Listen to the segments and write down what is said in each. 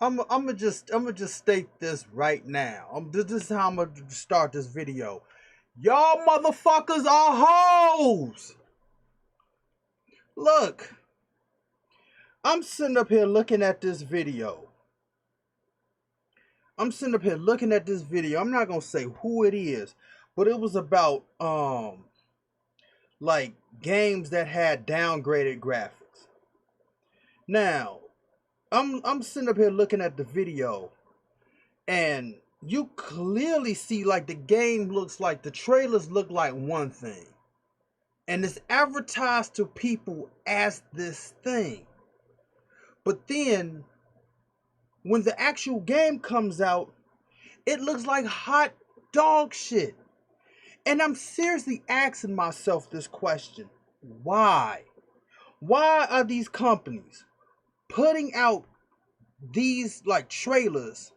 I'm gonna just state this right now. This is how I'm gonna start this video. Y'all motherfuckers are hoes. Look, I'm sitting up here looking at this video. I'm not gonna say who it is, but it was about like games that had downgraded graphics. Now, I'm sitting up here looking at the video, and you clearly see like the game looks like the trailers look like one thing, and it's advertised to people as this thing. But then when the actual game comes out, it looks like hot dog shit. And I'm seriously asking myself this question. Why? Why are these companies putting out these like trailers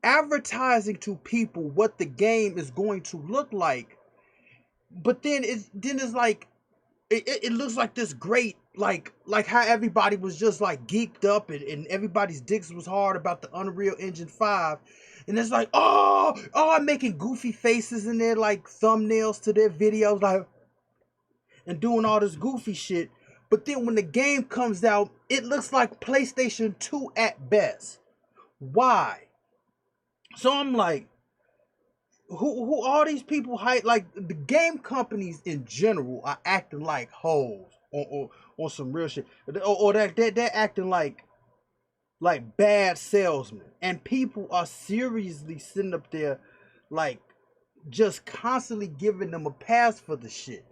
advertising to people what the game is going to look like, but then it's like it looks like this great, like how everybody was just like geeked up, and everybody's dicks was hard about the Unreal Engine 5, and it's like, I'm making goofy faces in there like thumbnails to their videos, like, and doing all this goofy shit. But then when the game comes out, it looks like PlayStation 2 at best. Why? So I'm like, who all these people hype, like the game companies in general are acting like hoes on some real shit, or that they're acting like bad salesmen, and people are seriously sitting up there like just constantly giving them a pass for the shit.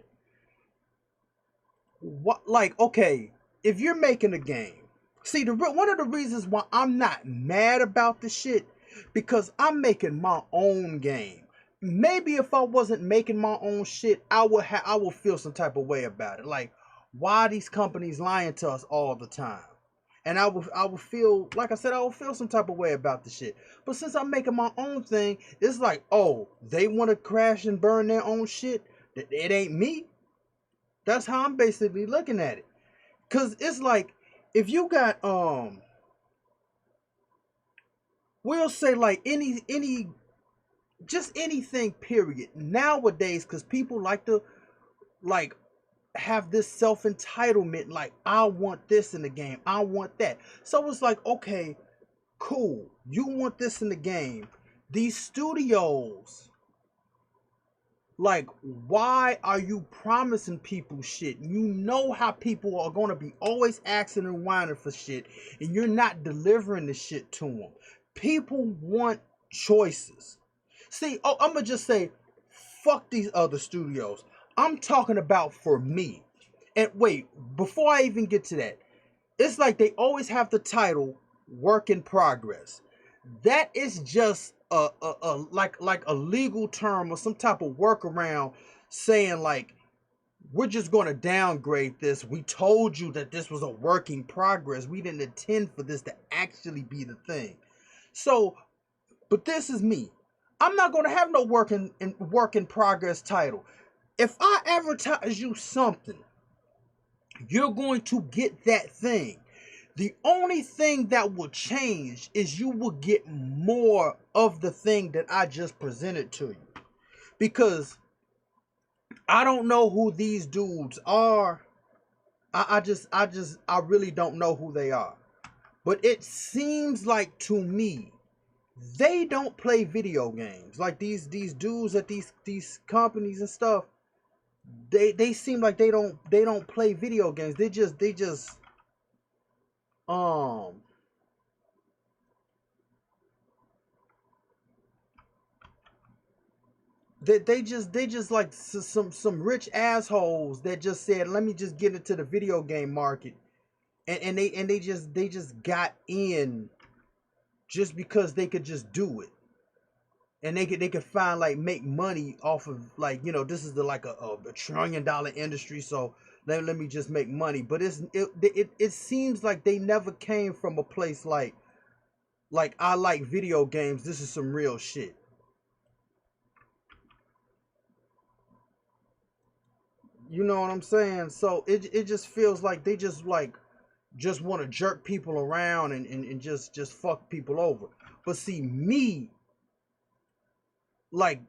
What, like, okay, if you're making a game, see, one of the reasons why I'm not mad about the shit, because I'm making my own game. Maybe if I wasn't making my own shit, I would feel some type of way about it. Like, why are these companies lying to us all the time? And I would feel, like I said, I would feel some type of way about the shit. But since I'm making my own thing, it's like, oh, they want to crash and burn their own shit. It ain't me. That's how I'm basically looking at it. Cause it's like, if you got we'll say like any just anything period nowadays, cause people like to like have this self entitlement, like, I want this in the game, I want that. So it's like, okay, cool, you want this in the game. These studios, like, why are you promising people shit? You know how people are gonna be always asking and whining for shit, and you're not delivering the shit to them. People want choices. See, I'm gonna just say, fuck these other studios. I'm talking about for me. And wait, before I even get to that, it's like they always have the title "work in progress." That is just a like a legal term or some type of workaround, saying like, we're just going to downgrade this. We told you that this was a work in progress. We didn't intend for this to actually be the thing. So, but this is me. I'm not going to have no work in progress title. If I advertise you something, you're going to get that thing. The only thing that will change is you will get more of the thing that I just presented to you. Because I don't know who these dudes are. I really don't know who they are. But it seems like to me, they don't play video games. Like these dudes at these companies and stuff, they seem like they don't play video games. They just um they just like some rich assholes that just said, let me just get into the video game market, and they just got in just because they could just do it, and they could find, like, make money off of, like, this is the like a $1 trillion industry, so let me just make money. But it seems like they never came from a place like, I like video games, this is some real shit. You know what I'm saying? So it just feels like they just like just want to jerk people around and just fuck people over. But see, me, like,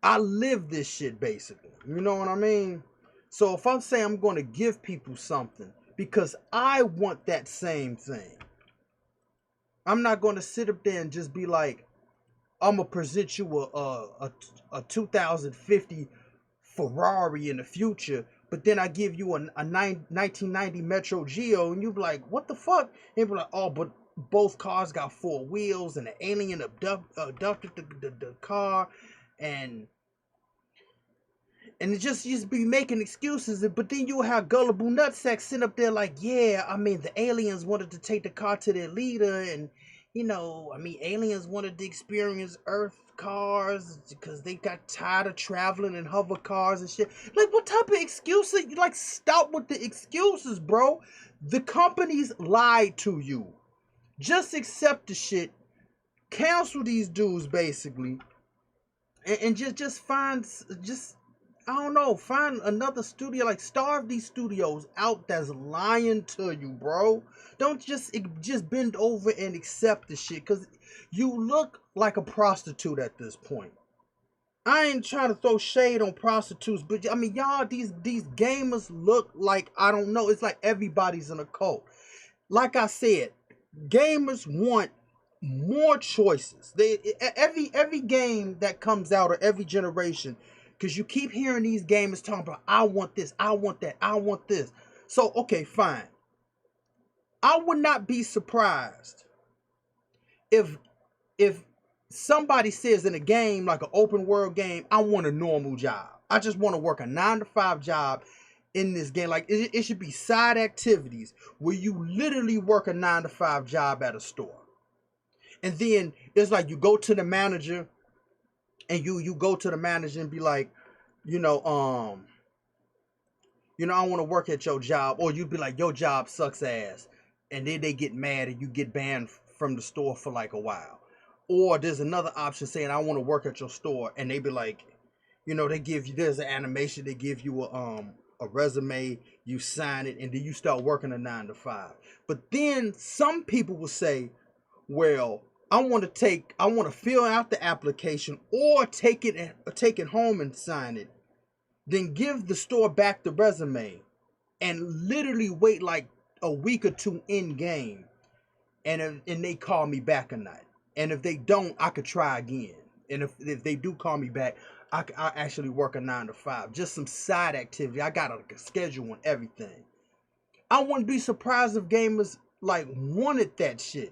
I live this shit basically. You know what I mean? So if I'm saying I'm going to give people something because I want that same thing, I'm not going to sit up there and just be like, I'm gonna present you a 2050 Ferrari in the future, but then I give you a 1990 Metro Geo, and you be like, what the fuck? And be like, oh, but both cars got four wheels, and the alien abducted the car, and it just be making excuses. But then you have gullible nutsacks sitting up there like, yeah, I mean, the aliens wanted to take the car to their leader, and I mean, aliens wanted to experience Earth cars because they got tired of traveling in hover cars and shit. Like, what type of excuses? Like, stop with the excuses, bro. The companies lied to you. Just accept the shit. Cancel these dudes, basically, and just find just I don't know, find another studio, like starve these studios out that's lying to you, bro. Don't just bend over and accept the shit, cause you look like a prostitute at this point. I ain't trying to throw shade on prostitutes, but I mean, y'all, these gamers look like, I don't know, it's like everybody's in a cult. Like I said, gamers want more choices. Every game that comes out, or every generation, because you keep hearing these gamers talking about, I want this, I want that, I want this. So okay, fine. I would not be surprised if if somebody says in a game, like an open world game, I want a normal job. I just want to work a 9 to 5 job in this game. Like, it should be side activities where you literally work a 9 to 5 job at a store. And then it's like you go to the manager, and you go to the manager and be like, you know, I want to work at your job, or you'd be like, your job sucks ass, and then they get mad and you get banned from the store for like a while. Or there's another option saying, I want to work at your store, and they be like, they give you, there's an animation, they give you a resume, you sign it, and then you start working a 9 to 5. But then some people will say, well, I want to fill out the application, or take it home and sign it, then give the store back the resume, and literally wait like a week or two in game, and they call me back or not. And if they don't, I could try again. And if they do call me back, I actually work a 9 to 5, just some side activity. I got a schedule and everything. I wouldn't be surprised if gamers like wanted that shit,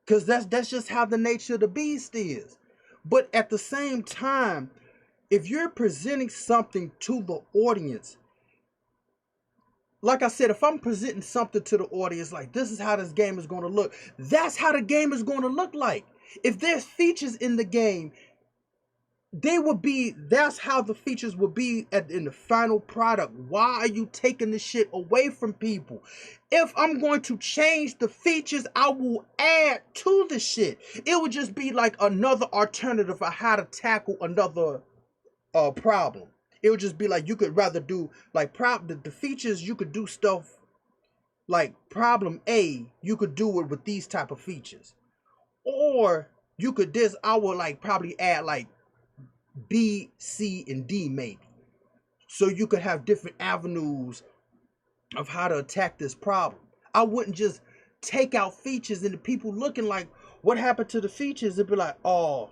because that's just how the nature of the beast is. But at the same time, if you're presenting something to the audience, like I said, if I'm presenting something to the audience, like, this is how this game is going to look, that's how the game is going to look like. If there's features in the game, that's how the features will be in the final product. Why are you taking the shit away from people? If I'm going to change the features, I will add to the shit. It would just be like another alternative of how to tackle another problem. It would just be like, you could rather do like the features, you could do stuff like problem A, you could do it with these type of features. Or I would like probably add like B, C, and D maybe. So you could have different avenues of how to attack this problem. I wouldn't just take out features and the people looking like, what happened to the features? It'd be like, oh,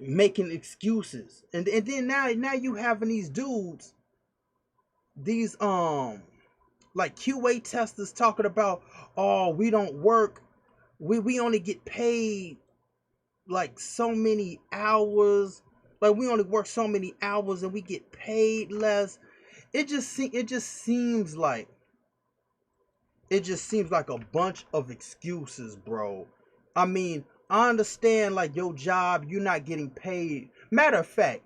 making excuses. And then now you having these dudes, these like QA testers talking about, oh, we don't work, we only get paid like so many hours, like we only work so many hours and we get paid less. It just seems like a bunch of excuses, bro. I mean, I understand, like, your job, you're not getting paid. Matter of fact,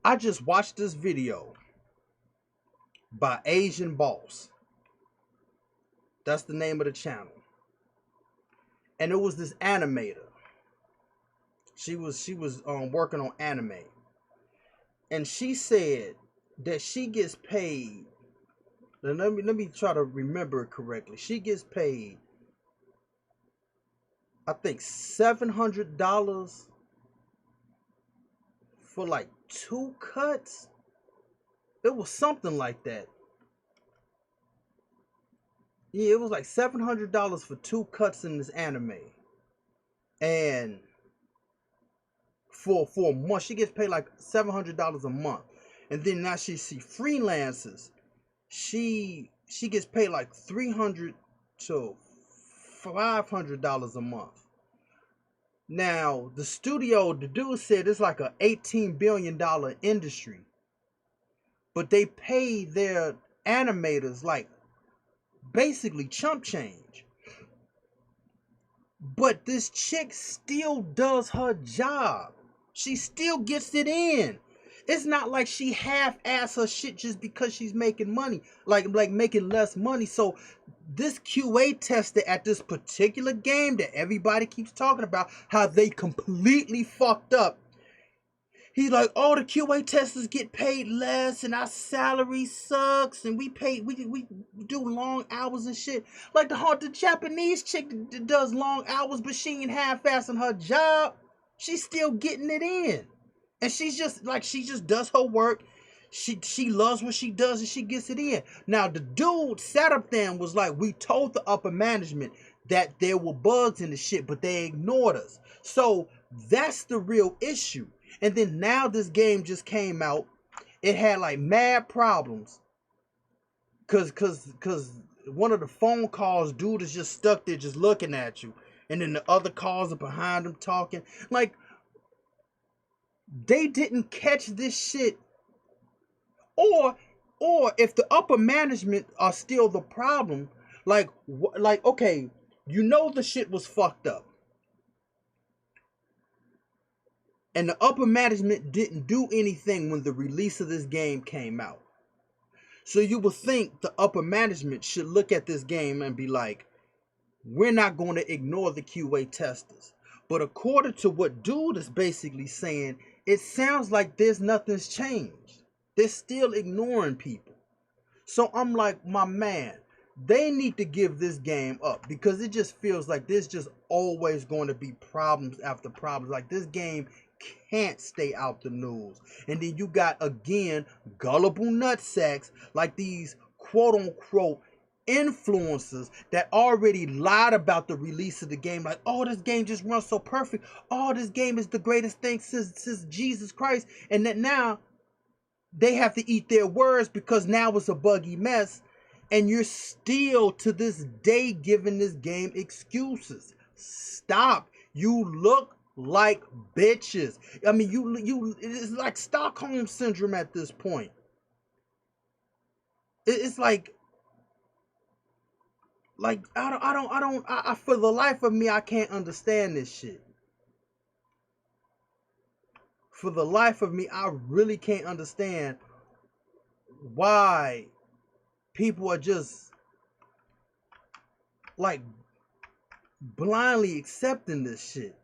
I just watched this video by Asian Boss. That's the name of the channel. And it was this animator. She was working on anime. And she said that she gets paid let me try to remember it correctly. She gets paid, I think, $700 for like 2 cuts. It was something like that. Yeah, it was like $700 for 2 cuts in this anime, and for a month she gets paid like $700 a month. And then now she freelances. She gets paid like $300 to $500 a month. Now the studio, the dude said it's like a $18 billion industry, but they pay their animators like basically chump change. But this chick still does her job. She still gets it in. It's not like she half-ass her shit just because she's making money, like making less money. So this QA tester at this particular game that everybody keeps talking about, how they completely fucked up. He's like, oh, the QA testers get paid less, and our salary sucks, and we do long hours and shit. Like the Japanese chick that does long hours, but she ain't half-assing her job. She's still getting it in, and she just does her work. She loves what she does, and she gets it in. Now the dude sat up there and was like, we told the upper management that there were bugs in the shit, but they ignored us. So that's the real issue. And then now this game just came out. It had like mad problems. Cause one of the phone calls, dude is just stuck there just looking at you. And then the other calls are behind him talking. Like, they didn't catch this shit. Or if the upper management are still the problem, like okay, you know the shit was fucked up. And the upper management didn't do anything when the release of this game came out. So you would think the upper management should look at this game and be like, we're not going to ignore the QA testers. But according to what dude is basically saying, it sounds like nothing's changed. They're still ignoring people. So I'm like, my man, they need to give this game up, because it just feels like there's just always going to be problems after problems. Like, this game can't stay out the news. And then you got, again, gullible nutsacks like these quote-unquote influencers that already lied about the release of the game. Like, oh, this game just runs so perfect. Oh, this game is the greatest thing since Jesus Christ. And that now they have to eat their words because now it's a buggy mess. And you're still to this day giving this game excuses. Stop. You look like bitches. I mean, it's like Stockholm syndrome at this point. It's like I for the life of me, I can't understand this shit. For the life of me, I really can't understand why people are just like blindly accepting this shit.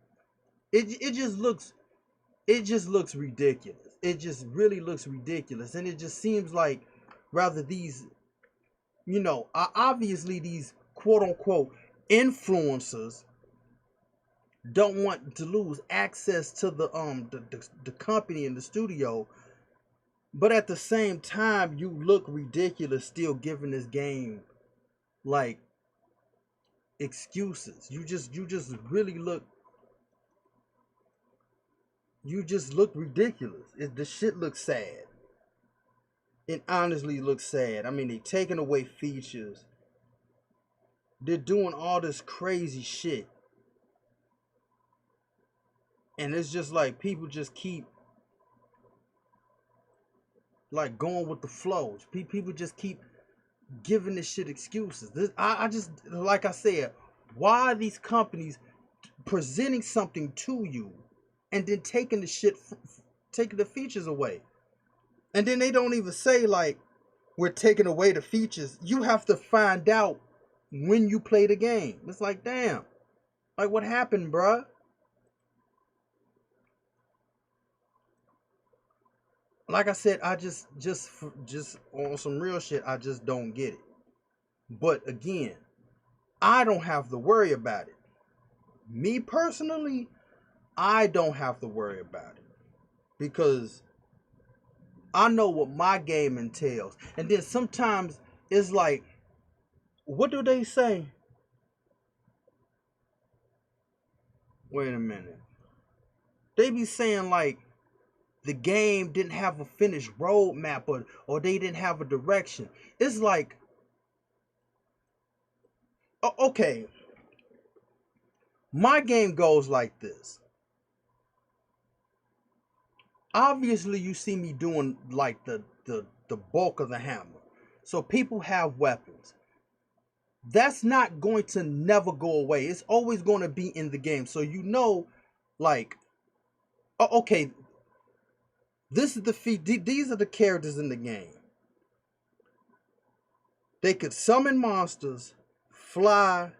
It just looks ridiculous. It just really looks ridiculous. And it just seems like rather these, obviously these quote unquote influencers don't want to lose access to the company and the studio, but at the same time you look ridiculous still giving this game like excuses. You just really look ridiculous. The shit looks sad. It honestly looks sad. I mean, they taking away features. They're doing all this crazy shit. And it's just like people just keep like going with the flow. People just keep giving this shit excuses. I just, like I said, why are these companies presenting something to you and then taking taking the features away? And then they don't even say like, we're taking away the features. You have to find out when you play the game. It's like, damn, like what happened, bruh? like I said, I just on some real shit, I just don't get it. But again, I don't have to worry about it. Me personally, I don't have to worry about it because I know what my game entails. And then sometimes it's like, what do they say? Wait a minute. They be saying like the game didn't have a finished roadmap, or they didn't have a direction. It's like, okay, my game goes like this. Obviously, you see me doing like the bulk of the hammer. So people have weapons. That's not going to never go away. It's always going to be in the game. So you know, like, okay, this is the feat. These are the characters in the game. They could summon monsters, fly,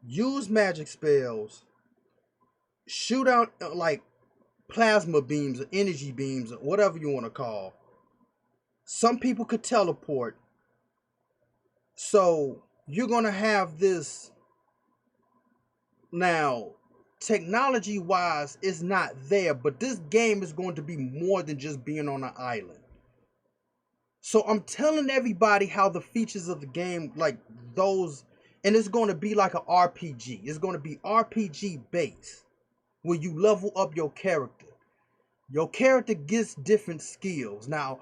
use magic spells, shoot out like plasma beams or energy beams or whatever you want to call. Some people could teleport. So you're going to have this. Now, technology wise, it's not there, but this game is going to be more than just being on an island. So I'm telling everybody how the features of the game, like those, and it's going to be like an RPG. It's going to be RPG based, where you level up your character. Your character gets different skills. Now,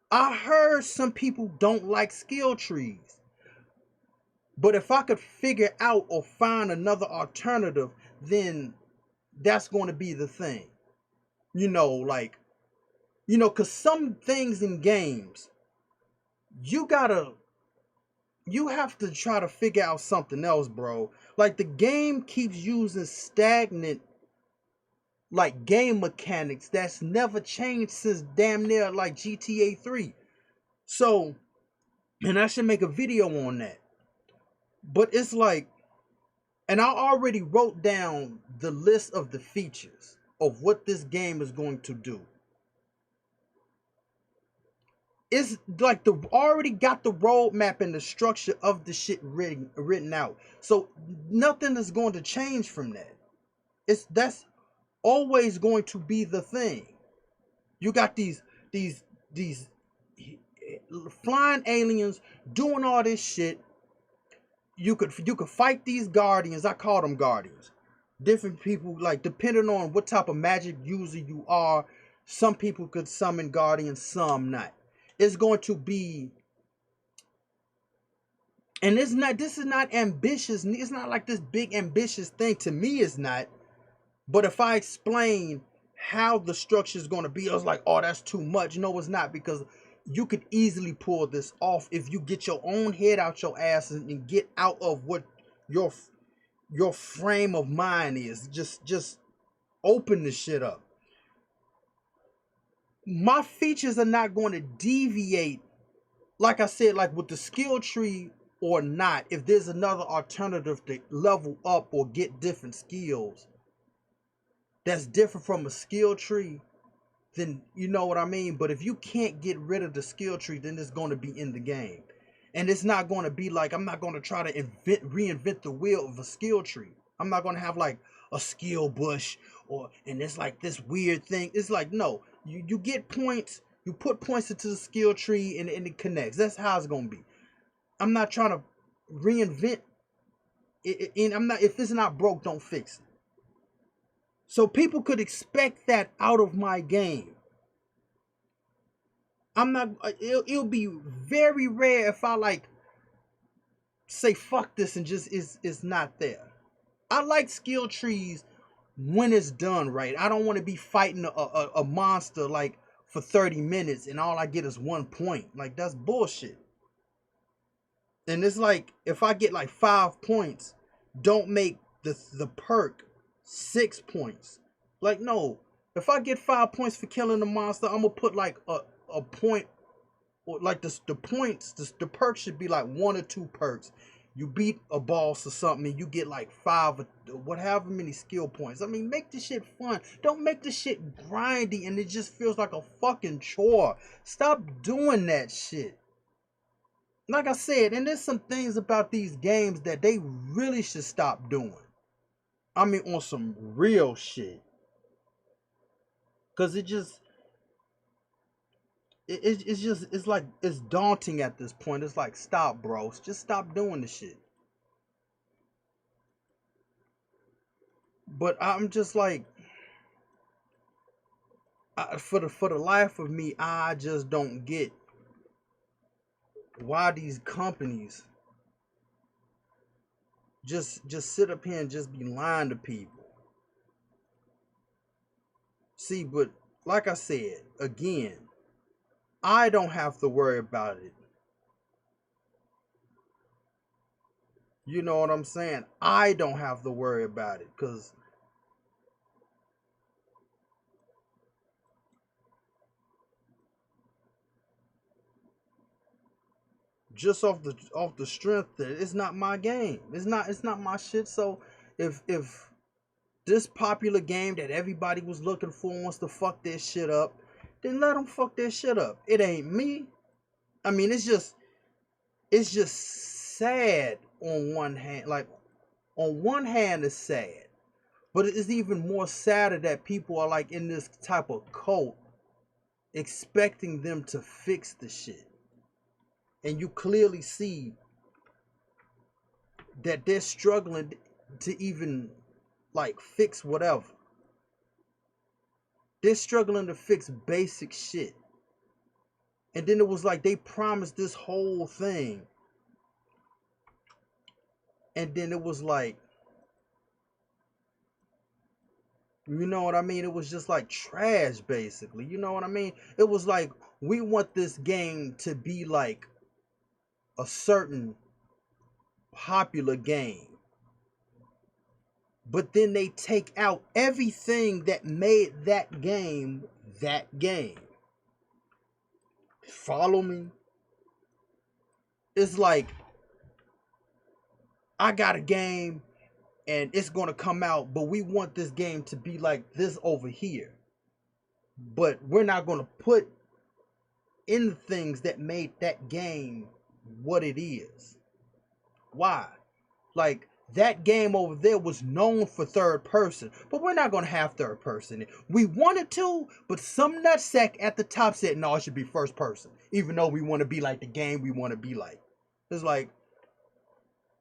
I heard some people don't like skill trees. But if I could figure out or find another alternative, then that's going to be the thing. Like, because some things in games, you have to try to figure out something else, bro. Like, the game keeps using stagnant, like, game mechanics that's never changed since damn near, like, GTA 3. So, and I should make a video on that. But it's like, and I already wrote down the list of the features of what this game is going to do. It's like the already got the roadmap and the structure of the shit written out. So nothing is going to change from that. That's always going to be the thing. You got these flying aliens doing all this shit. You could fight these guardians. I call them guardians. Different people, like, depending on what type of magic user you are, some people could summon guardians, some not. It's going to be, and this is not ambitious. It's not like this big ambitious thing. To me, it's not. But if I explain how the structure is going to be, I was like, oh, that's too much. No, it's not, because you could easily pull this off if you get your own head out your ass and get out of what your frame of mind is. Just open the shit up. My features are not going to deviate, like I said, like with the skill tree or not. If there's another alternative to level up or get different skills that's different from a skill tree, then you know what I mean. But if you can't get rid of the skill tree, then it's going to be in the game. And it's not going to be like, I'm not going to try to reinvent the wheel of a skill tree. I'm not going to have like a skill bush and it's like this weird thing. It's like, no, you get points, you put points into the skill tree and it connects. That's how it's going to be. I'm not trying to reinvent it, and if it's not broke, don't fix it. So people could expect that out of my game. I'm not, it'll be very rare if I like say fuck this and just is not there. I like skill trees when it's done right. I don't want to be fighting a monster like for 30 minutes and all I get is 1 point. Like, that's bullshit. And it's like, if I get like 5 points, don't make the perk 6 points. Like, no, if I get 5 points for killing the monster, I'm gonna put like a point, or like the points, the perks should be like 1 or 2 perks. you beat a boss or something and you get like 5 or whatever many skill points. I mean, make this shit fun. Don't make this shit grindy and it just feels like a fucking chore. Stop doing that shit. Like I said, and there's some things about these games that they really should stop doing. I mean, on some real shit. Cause it's like, it's daunting at this point. It's like, stop, bros. Just stop doing the shit. But I'm just like, for the life of me, I just don't get why these companies just sit up here and just be lying to people. See, but like I said, again, I don't have to worry about it. You know what I'm saying? I don't have to worry about it because just off the strength that it's not my game. It's not my shit. So if this popular game that everybody was looking for wants to fuck their shit up, then let them fuck their shit up. It ain't me. I mean, it's just sad on one hand. Like, on one hand, it's sad, but it's even more sadder that people are like in this type of cult, expecting them to fix the shit, and you clearly see that they're struggling to even like fix whatever. They're struggling to fix basic shit. And then it was like they promised this whole thing. And then it was like, you know what I mean? It was just like trash, basically. You know what I mean? It was like, we want this game to be like a certain popular game. But then they take out everything that made that game that game. Follow me? It's like, I got a game and it's going to come out, but we want this game to be like this over here. But we're not going to put in the things that made that game what it is. Why? Like, that game over there was known for third person, but we're not going to have third person. We wanted to, but some nutsack at the top said, no, it should be first person, even though we want to be like the game we want to be like. It's like,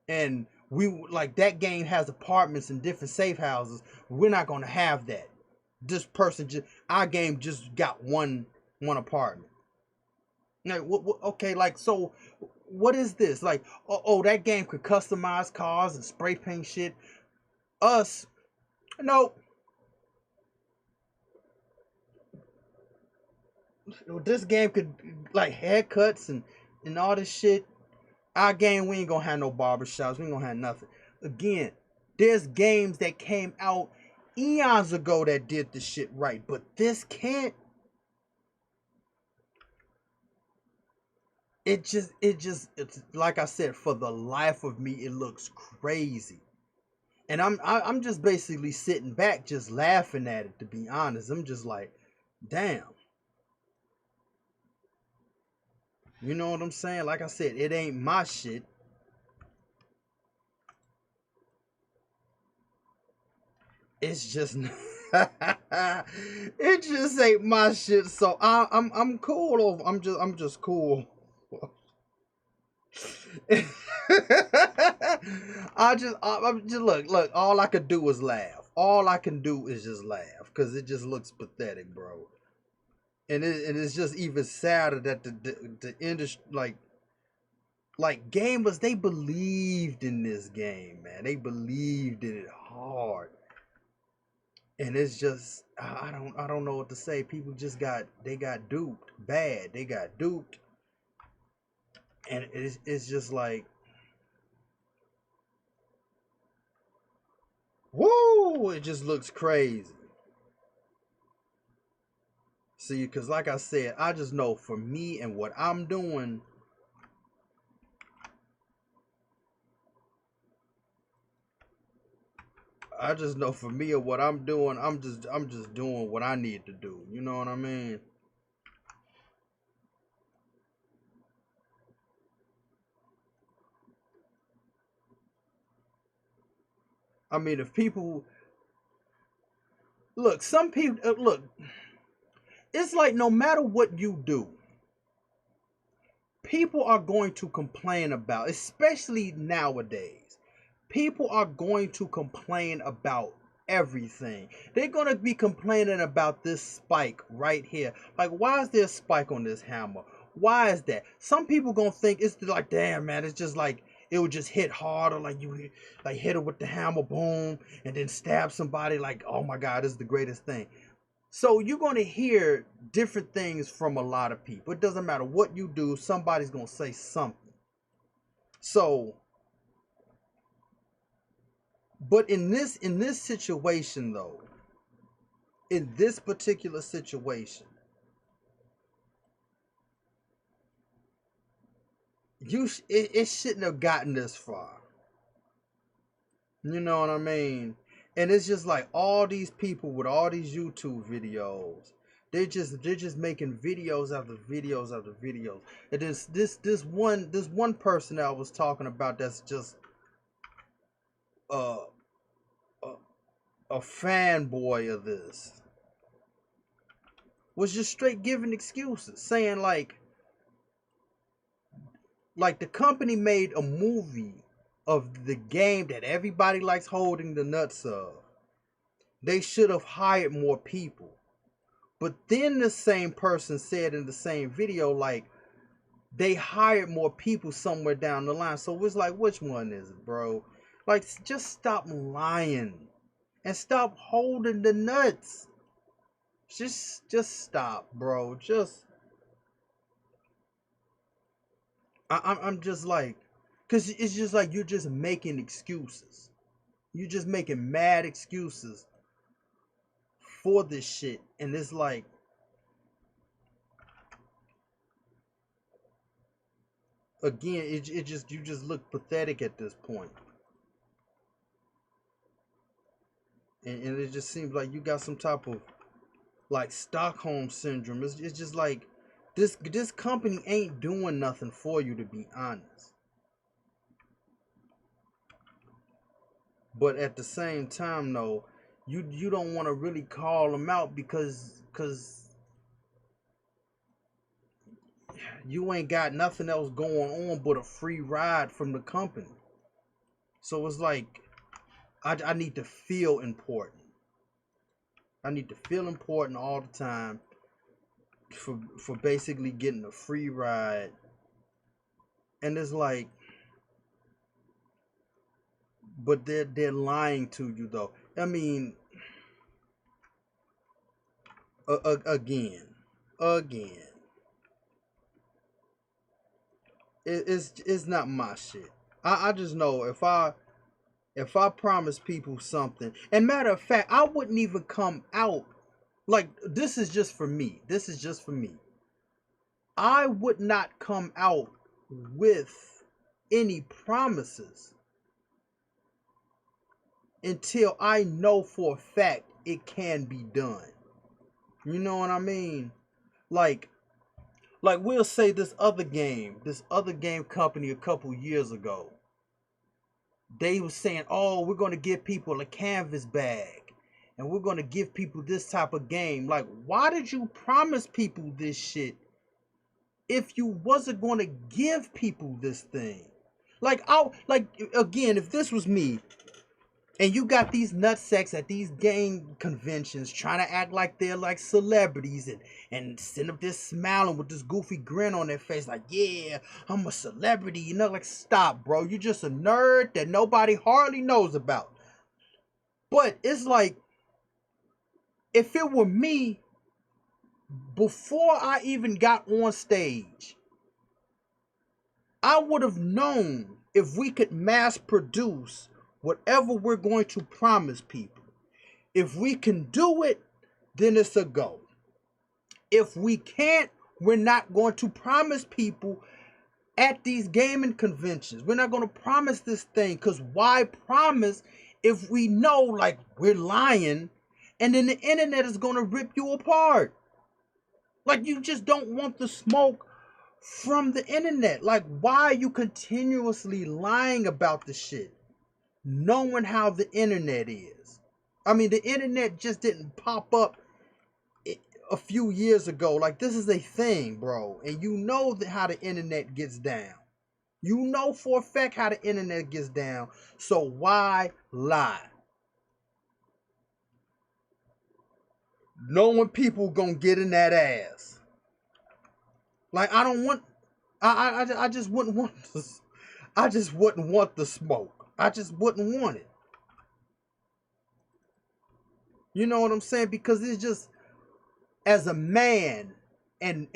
and we like, that game has apartments and different safe houses. We're not going to have that. This person just, our game just got one apartment. Like, okay, like, so what is this? Like, oh, that game could customize cars and spray paint shit. Us, no. This game could, like, haircuts and all this shit. Our game, we ain't gonna have no barbershops. We ain't gonna have nothing. Again, there's games that came out eons ago that did the shit right, but this can't. It's like I said, for the life of me, it looks crazy. And I'm just basically sitting back just laughing at it, to be honest. I'm just like, damn. You know what I'm saying? Like I said, it ain't my shit. It's just it just ain't my shit. So I'm cool over. I'm just cool. I'm just look. All I could do is laugh. All I can do is just laugh because it just looks pathetic, bro. And it's just even sadder that the industry, like gamers, they believed in this game, man. They believed in it hard, and it's just, I don't know what to say. People just got duped bad. They got duped, and it's just like, woo! It just looks crazy. See, because like I said, I just know for me and what I'm doing, I just know for me or what I'm doing, I'm just doing what I need to do. You know what I mean? I mean, if people look, some people look. It's like no matter what you do, people are going to complain about, especially nowadays. People are going to complain about everything. They're going to be complaining about this spike right here. Like, why is there a spike on this hammer? Why is that? Some people going to think it's like, damn, man, it's just like it would just hit harder, like you like hit it with the hammer, boom, and then stab somebody. Like, oh my God, this is the greatest thing. So you're going to hear different things from a lot of people. It doesn't matter what you do, somebody's going to say something. So, but in this situation though, in this particular situation, it shouldn't have gotten this far. You know what I mean? And it's just like all these people with all these YouTube videos, they're just making videos after videos after videos. And this one person that I was talking about that's just uh, a a fanboy of this was just straight giving excuses, saying like the company made a movie of the game that everybody likes holding the nuts of. They should have hired more people. But then the same person said in the same video, like, they hired more people somewhere down the line. So it's like, which one is it, bro? Like, just stop lying and stop holding the nuts. Just stop, bro. I'm just like, cause it's just like you're just making excuses. You're just making mad excuses for this shit, and it's like, again, it just you just look pathetic at this point. And it just seems like you got some type of like Stockholm syndrome. It's just like this company ain't doing nothing for you, to be honest. But at the same time, though, you don't want to really call them out because you ain't got nothing else going on but a free ride from the company. So it's like I need to feel important. I need to feel important all the time for basically getting a free ride. And it's like, but they're lying to you though. I mean, again, it's not my shit. I just know if I promise people something, and matter of fact, I wouldn't even come out like this is just for me. This is just for me. I would not come out with any promises until I know for a fact it can be done. You know what I mean? Like we'll say this other game company a couple years ago, they were saying, "Oh, we're going to give people a canvas bag and we're going to give people this type of game." Like, why did you promise people this shit if you wasn't going to give people this thing? Like, again, if this was me, and you got these nutsacks at these game conventions trying to act like they're like celebrities and sitting up there smiling with this goofy grin on their face, like, yeah, I'm a celebrity. Like, stop, bro. You're just a nerd that nobody hardly knows about. But it's like, if it were me, before I even got on stage, I would have known if we could mass produce whatever we're going to promise people. If we can do it, then it's a go. If we can't, we're not going to promise people at these gaming conventions. We're not going to promise this thing, because why promise if we know like we're lying, and then the internet is gonna rip you apart. Like, you just don't want the smoke from the internet. Like, why are you continuously lying about the shit, knowing how the internet is? I mean, the internet just didn't pop up a few years ago. Like, this is a thing, bro, and you know how the internet gets down. You know for a fact how the internet gets down. So why lie? Knowing people gonna get in that ass. Like, I don't want. I just wouldn't want this. I just wouldn't want the smoke. I just wouldn't want it. You know what I'm saying? Because it's just, as a man, and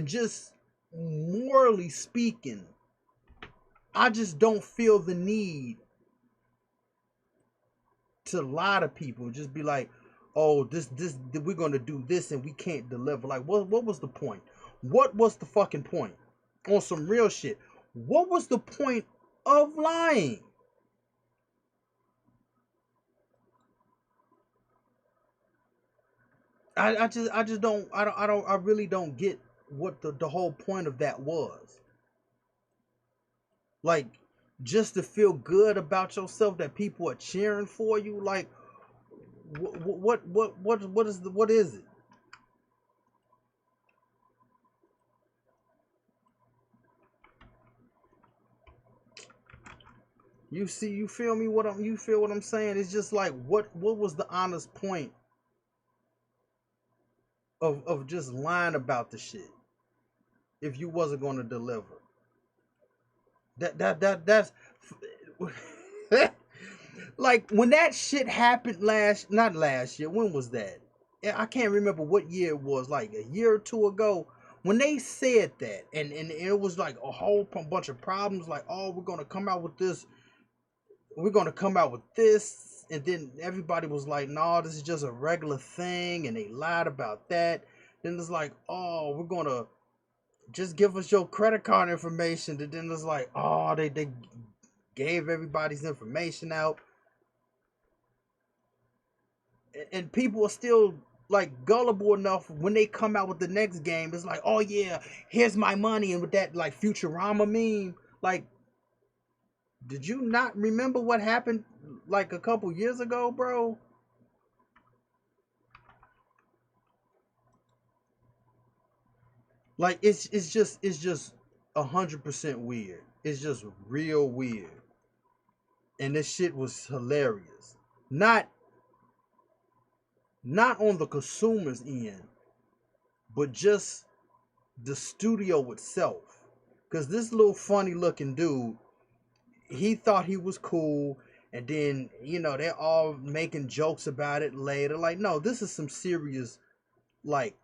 just morally speaking, I just don't feel the need to lie to people. Just be like, oh, this we're gonna do this and we can't deliver. Like, what was the point? What was the fucking point? On some real shit. What was the point of lying? I really don't get what the whole point of that was. Like, just to feel good about yourself that people are cheering for you. Like, what is it? You feel me? You feel what I'm saying? It's just like, what was the honest point of just lying about the shit if you wasn't going to deliver? That's like, when that shit happened not last year. When was that? I can't remember what year it was. Like a year or two ago, when they said that, and it was like a whole bunch of problems. Like, oh, we're gonna come out with this. We're gonna come out with this, and then everybody was like, no, this is just a regular thing, and they lied about that. Then it's like, oh, we're gonna just give us your credit card information. And then it's like, oh, they gave everybody's information out, and people are still like gullible enough when they come out with the next game. It's like, oh yeah, here's my money, and with that like Futurama meme. Like, did you not remember what happened like a couple years ago, bro? Like, it's just 100% weird. It's just real weird, and this shit was hilarious. Not not on the consumer's end, but just the studio itself. Cause this little funny looking dude, he thought he was cool, and then they're all making jokes about it later. Like, no, this is some serious, like,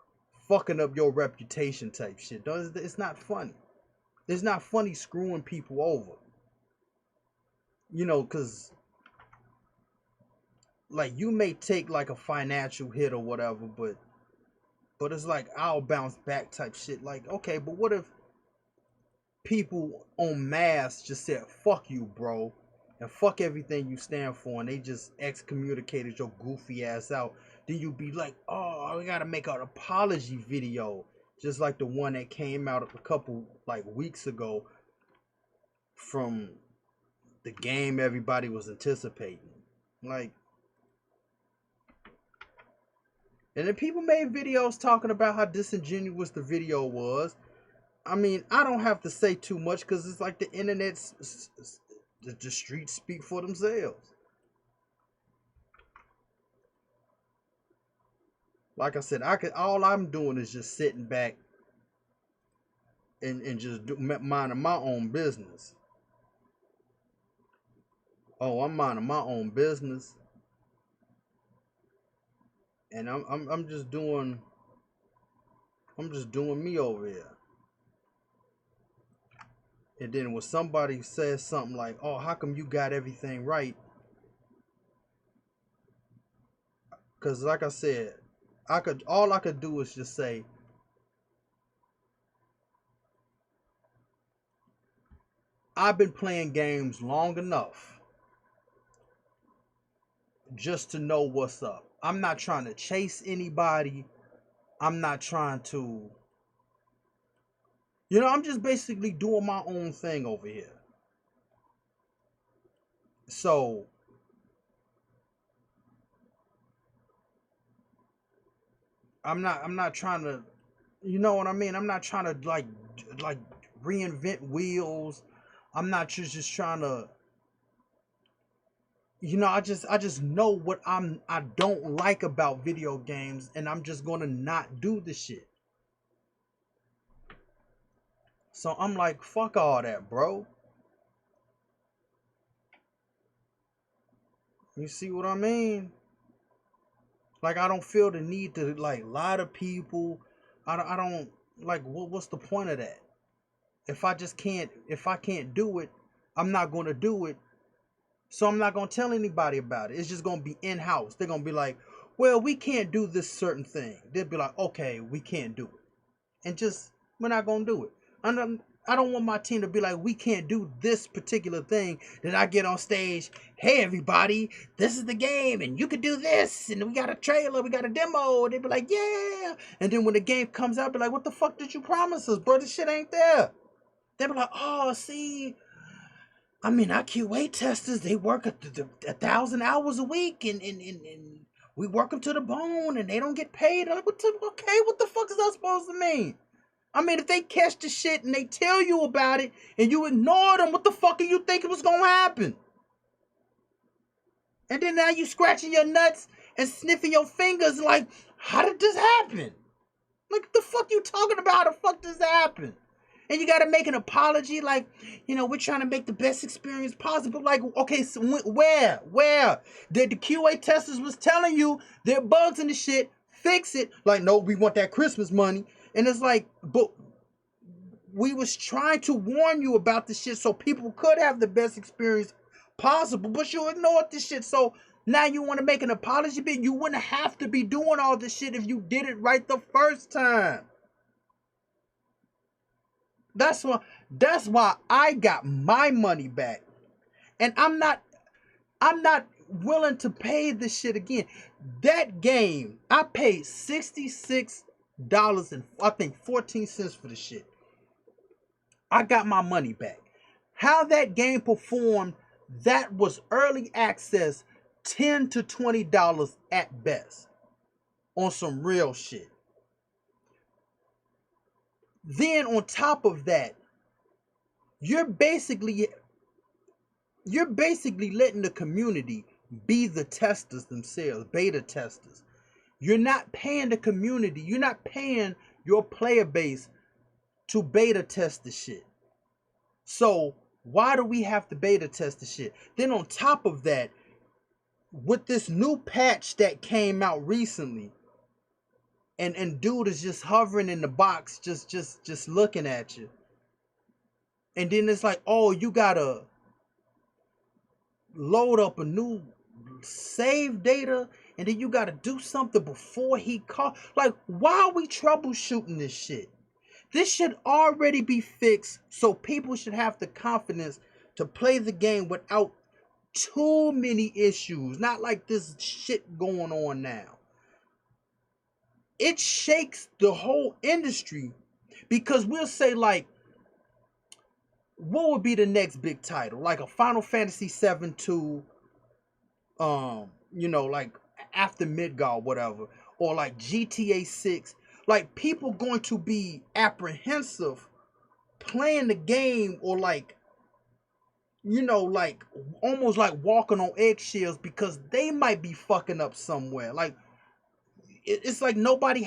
fucking up your reputation type shit. It's not funny. It's not funny screwing people over. Cause like, you may take like a financial hit or whatever, but it's like, I'll bounce back type shit. Like, okay, but what if people en masse just said, fuck you, bro, and fuck everything you stand for, and they just excommunicated your goofy ass out? Then you be like, oh, we gotta make an apology video, just like the one that came out a couple like weeks ago from the game everybody was anticipating. Like, and then people made videos talking about how disingenuous the video was. I mean, I don't have to say too much because it's like the internet's, the streets speak for themselves. Like I said, all I'm doing is just sitting back and just minding my own business. Oh, I'm minding my own business, and I'm just doing me over here. And then when somebody says something like, "Oh, how come you got everything right?" Because like I said, all I could do is just say, I've been playing games long enough just to know what's up. I'm not trying to chase anybody. I'm not trying to, I'm just basically doing my own thing over here. So I'm not trying to, you know what I mean? I'm not trying to like reinvent wheels. I'm not just trying to, I just know what I don't like about video games, and I'm just gonna not do the shit. So I'm like, fuck all that, bro. You see what I mean? Like, I don't feel the need to like lie to people. I don't like, what's the point of that? If I can't do it, I'm not gonna do it. So I'm not gonna tell anybody about it. It's just gonna be in house. They're gonna be like, well, we can't do this certain thing. They'll be like, okay, we can't do it. And just, we're not gonna do it. I don't want my team to be like, we can't do this particular thing. Then I get on stage, hey everybody, this is the game, and you can do this, and we got a trailer, we got a demo, and they be like, yeah. And then when the game comes out, be like, what the fuck did you promise us, bro? This shit ain't there. They be like, oh, see, I mean, our QA testers, they work 1,000 hours a week, and we work them to the bone, and they don't get paid. I'm like, what the fuck is that supposed to mean? I mean, if they catch the shit and they tell you about it and you ignore them, what the fuck are you thinking was gonna happen? And then now you scratching your nuts and sniffing your fingers like, how did this happen? Like, the fuck you talking about? How the fuck does that happen? And you gotta make an apology, like, we're trying to make the best experience possible. Like, okay, so where? The QA testers was telling you there are bugs in the shit, fix it. Like, no, we want that Christmas money. And it's like, but we was trying to warn you about this shit so people could have the best experience possible, but you ignored this shit. So now you want to make an apology, but you wouldn't have to be doing all this shit if you did it right the first time. That's why I got my money back. And I'm not willing to pay this shit again. That game, I paid $66 and I think 14 cents for the shit. I got my money back. How that game performed, that was early access, $10 to $20 at best. On some real shit. Then on top of that, you're basically letting the community be the testers themselves, beta testers. You're not paying the community, you're not paying your player base to beta test the shit. So why do we have to beta test the shit? Then on top of that, with this new patch that came out recently, and dude is just hovering in the box, just looking at you. And then it's like, oh, you gotta load up a new save data, and then you gotta do something before he call. Like, why are we troubleshooting this shit? This should already be fixed, so people should have the confidence to play the game without too many issues. Not like this shit going on now. It shakes the whole industry, because we'll say, like, what would be the next big title? Like a Final Fantasy 7-2, like after Midgard, whatever, or like GTA 6. Like, people going to be apprehensive playing the game, or like, like almost like walking on eggshells, because they might be fucking up somewhere. Like, it's like nobody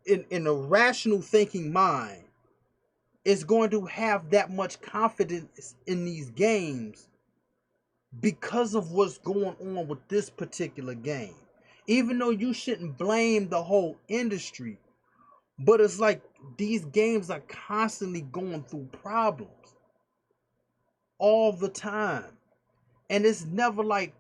in a rational thinking mind is going to have that much confidence in these games because of what's going on with this particular game. Even though you shouldn't blame the whole industry, but it's like these games are constantly going through problems all the time. And it's never like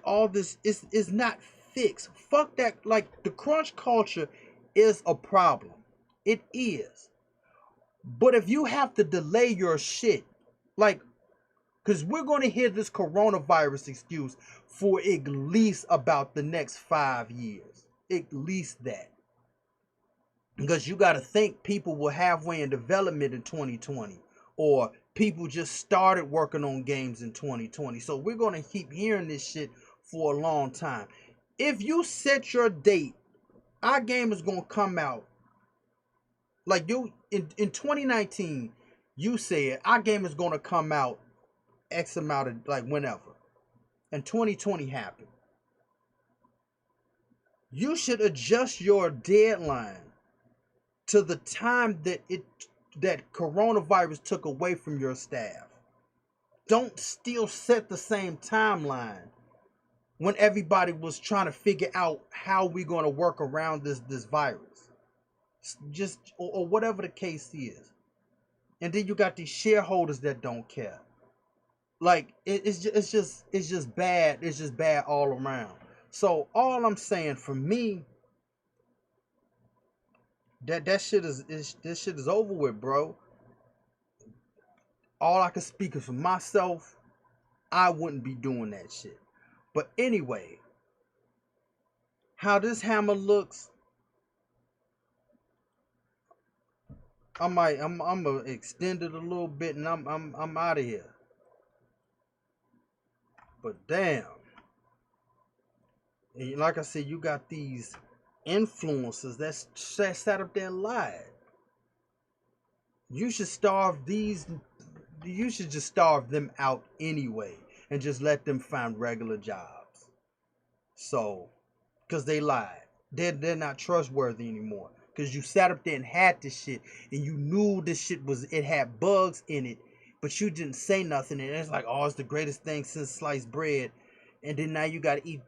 all this is not fixed. Fuck that. Like, the crunch culture is a problem. It is. But if you have to delay your shit, like, Because we're going to hear this coronavirus excuse for at least about the next 5 years. At least that. Because you got to think people were halfway in development in 2020. Or people just started working on games in 2020. So we're going to keep hearing this shit for a long time. If you set your date, our game is going to come out. Like you in 2019, you said our game is going to come out X amount of, like, whenever. And 2020 happened. You should adjust your deadline to the time that coronavirus took away from your staff. Don't still set the same timeline when everybody was trying to figure out how we're going to work around this virus. Just or whatever the case is. And then you got these shareholders that don't care. Like it's just bad. It's just bad all around. So all I'm saying, for me, that shit is this shit is over with, bro. All I can speak is for myself. I wouldn't be doing that shit. But anyway, how this hammer looks, I'm gonna extend it a little bit, and I'm out of here. But damn, and like I said, you got these influencers that sat up there and lied. You should starve these. You should just starve them out anyway, and just let them find regular jobs. So, because they lied, they're not trustworthy anymore. Because you sat up there and had this shit, and you knew this shit it had bugs in it, but you didn't say nothing, and it's like, oh, it's the greatest thing since sliced bread. And then now you gotta eat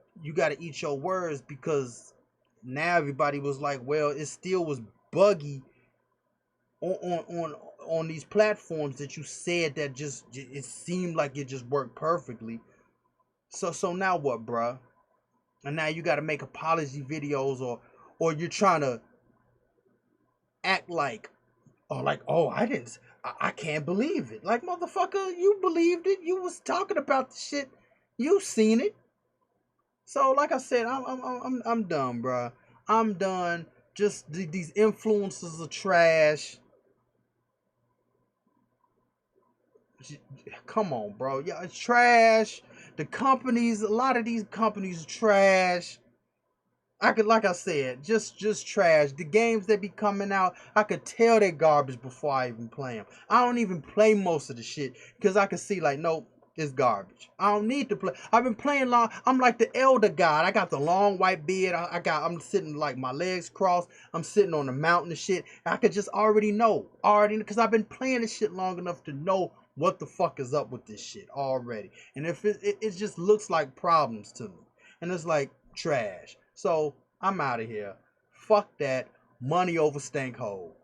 your words, because now everybody was like, well, it still was buggy on these platforms that you said that just it seemed like it just worked perfectly. So now what, bruh? And now you gotta make apology videos, or you're trying to act like, I can't believe it. Like, motherfucker, you believed it. You was talking about the shit. You seen it. So like I said, I'm done, bruh. I'm done. Just these influencers are trash. Come on, bro. Yeah, it's trash. The companies, a lot of these companies are trash. Like I said, just trash. The games that be coming out, I could tell they're garbage before I even play them. I don't even play most of the shit because I can see, like, nope, it's garbage. I don't need to play. I've been playing long. I'm like the elder god. I got the long white beard. I'm sitting like my legs crossed. I'm sitting on the mountain and shit. I could just already know, because I've been playing this shit long enough to know what the fuck is up with this shit already. And if it just looks like problems to me, and it's like trash. So I'm out of here. Fuck that. Money over stank hole.